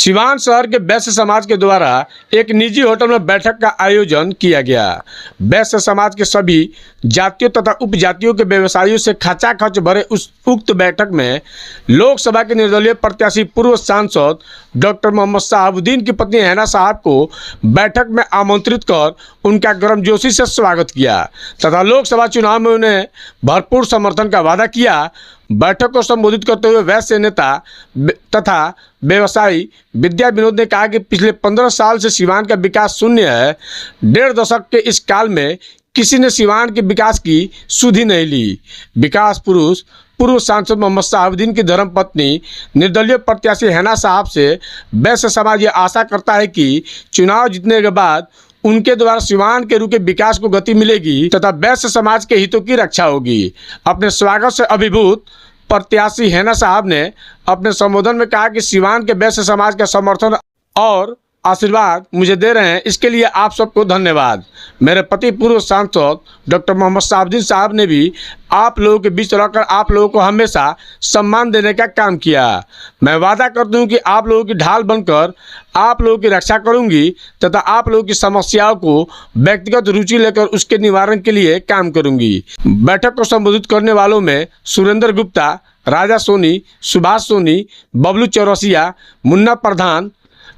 सिवान शहर के वैश्य समाज के द्वारा एक निजी होटल में बैठक का आयोजन किया गया। वैश्य समाज के सभी जातियों तथा उपजातियों के व्यवसायियों से खचाखच भरे उक्त बैठक में लोकसभा के निर्दलीय प्रत्याशी पूर्व सांसद डॉक्टर मोहम्मद शहाबुद्दीन की पत्नी हैना साहब को बैठक में आमंत्रित कर उनका गर्मजोशी से स्वागत किया तथा लोकसभा चुनाव में उन्हें भरपूर समर्थन का वादा किया। बैठक को संबोधित करते हुए वैश्य नेता तथा व्यवसायी विद्या विनोद ने कहा कि पिछले 15 साल से सिवान का विकास शून्य है। 1.5 दशक के इस काल में किसी ने सिवान के विकास की सुधि नहीं ली। विकास पुरुष पूर्व सांसद मोहम्मद शहाबुद्दीन की धर्मपत्नी निर्दलीय प्रत्याशी हैना साहब से वैश्य समाज ये आशा करता है कि चुनाव जीतने के बाद उनके द्वारा सिवान के रूप के विकास को गति मिलेगी तथा वैश्य समाज के हितों की रक्षा होगी। अपने स्वागत से अभिभूत प्रत्याशी हैना साहब ने अपने संबोधन में कहा कि सिवान के वैश्य समाज का समर्थन और आशीर्वाद मुझे दे रहे हैं, इसके लिए आप सबको धन्यवाद। मेरे पति पूर्व सांसद डॉक्टर मोहम्मद शहाबुद्दीन साहब ने भी आप लोगों के बीच रहकर आप लोगों को हमेशा सम्मान देने का काम किया। मैं वादा करती हूं कि आप लोगों की ढाल बनकर आप लोगों की रक्षा करूंगी तथा आप लोगों की समस्याओं को व्यक्तिगत रुचि लेकर उसके निवारण के लिए काम करूंगी। बैठक को संबोधित करने वालों में सुरेंद्र गुप्ता, राजा सोनी, सुभाष सोनी, बबलू चौरसिया, मुन्ना प्रधान,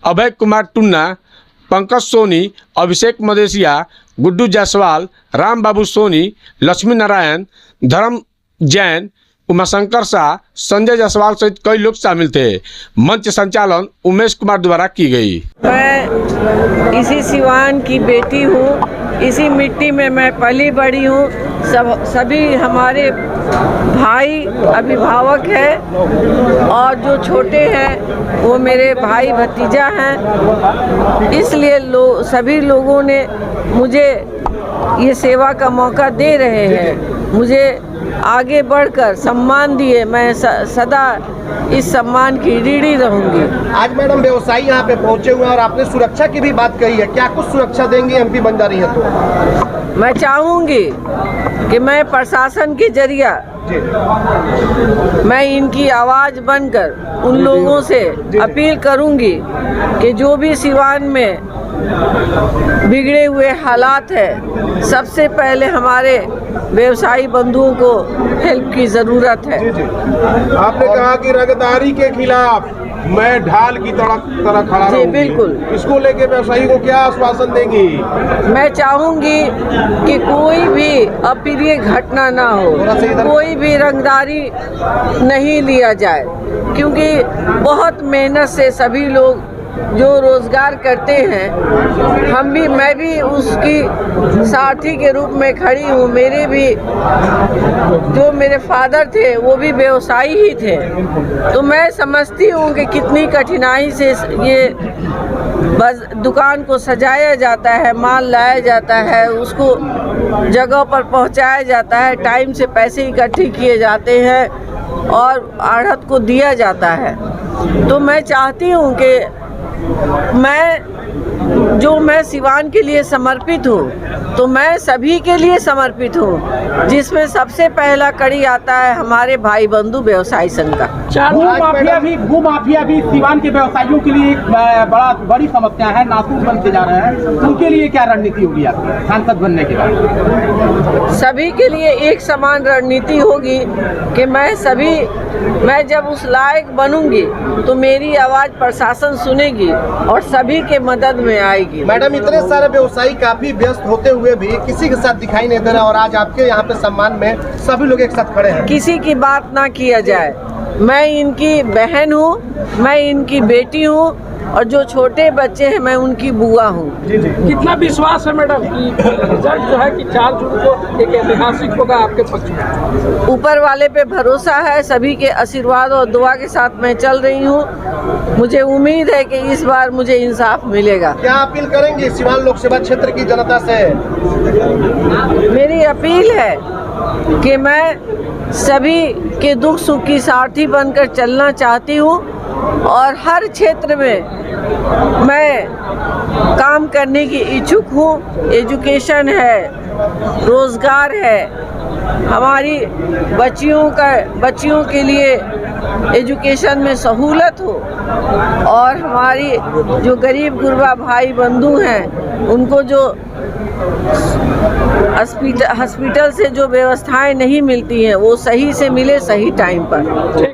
अभय कुमार टुन्ना, पंकज सोनी, अभिषेक मदेशिया, गुड्डू जायसवाल, राम बाबू सोनी, लक्ष्मी नारायण, धर्म जैन, उमाशंकर शाह, संजय जायसवाल सहित कई लोग शामिल थे। मंच संचालन उमेश कुमार द्वारा की गई। मैं इसी सिवान की बेटी हूँ, इसी मिट्टी में मैं पली बड़ी हूँ। सभी हमारे भाई अभिभावक हैं और जो छोटे हैं वो मेरे भाई भतीजा हैं। इसलिए सभी लोगों ने मुझे ये सेवा का मौका दे रहे हैं, मुझे आगे बढ़कर सम्मान दिए। मैं सदा इस सम्मान की ऋणी रहूंगी। आज मैडम व्यवसायी यहाँ पे पहुँचे हुए हैं और आपने सुरक्षा की भी बात कही है, क्या कुछ सुरक्षा देंगे एमपी बन जा रही है तो? मैं चाहूँगी कि मैं प्रशासन के जरिया मैं इनकी आवाज़ बनकर उन लोगों से अपील करूँगी कि जो भी सिवान में बिगड़े हुए हालात है, सबसे पहले हमारे व्यवसायी बंधुओं को हेल्प की ज़रूरत है। आपने कहा कि रंगदारी के खिलाफ मैं ढाल की तरह खड़ा रहूंगी। बिल्कुल। इसको लेके व्यवसायी को क्या आश्वासन देंगी? मैं चाहूँगी कि कोई भी अप्रिय घटना ना हो, कोई भी रंगदारी नहीं लिया जाए, क्योंकि बहुत मेहनत से सभी लोग जो रोज़गार करते हैं, मैं भी उसकी साथी के रूप में खड़ी हूँ। मेरे भी जो मेरे फादर थे वो भी व्यवसायी ही थे, तो मैं समझती हूँ कि कितनी कठिनाई से ये बस दुकान को सजाया जाता है, माल लाया जाता है, उसको जगह पर पहुँचाया जाता है, टाइम से पैसे इकट्ठे किए जाते हैं और आढ़त को दिया जाता है। तो मैं चाहती हूँ कि मैं सिवान के लिए समर्पित हूँ, तो मैं सभी के लिए समर्पित हूँ, जिसमें सबसे पहला कड़ी आता है हमारे भाई बंधु व्यवसायी संघ का। गो माफिया भी सिवान के व्यवसायियों के लिए एक बड़ी समस्या है, नासूर बनते जा रहे हैं। उनके लिए क्या रणनीति होगी आपकी सांसद बनने के बाद? सभी के लिए एक समान रणनीति होगी कि मैं जब उस लायक बनूंगी तो मेरी आवाज़ प्रशासन सुनेगी और सभी के मदद में आएगी। मैडम, इतने सारे व्यवसायी काफी व्यस्त होते हुए भी किसी के साथ दिखाई नहीं दे रहा और आज आपके यहाँ पे सम्मान में सभी लोग एक साथ खड़े हैं। किसी की बात ना किया जाए। मैं इनकी बहन हूँ, मैं इनकी बेटी हूँ और जो छोटे बच्चे हैं मैं उनकी बुआ हूँ। कितना विश्वास है मैडम कि रिजल्ट जो है कि 4 जून को एक ऐतिहासिक होगा आपके पक्ष में? ऊपर वाले पे भरोसा है, सभी के आशीर्वाद और दुआ के साथ मैं चल रही हूँ। मुझे उम्मीद है कि इस बार मुझे इंसाफ मिलेगा। क्या अपील करेंगे सिवान लोकसभा क्षेत्र की जनता से? मेरी अपील है कि मैं सभी के दुख सुख की सारथी बनकर चलना चाहती हूँ और हर क्षेत्र में मैं काम करने की इच्छुक हूँ। एजुकेशन है, रोज़गार है, हमारी बच्चियों के लिए एजुकेशन में सहूलत हो और हमारी जो गरीब गुरबा भाई बंधु हैं उनको जो हॉस्पिटल से जो व्यवस्थाएं नहीं मिलती हैं वो सही से मिले सही टाइम पर।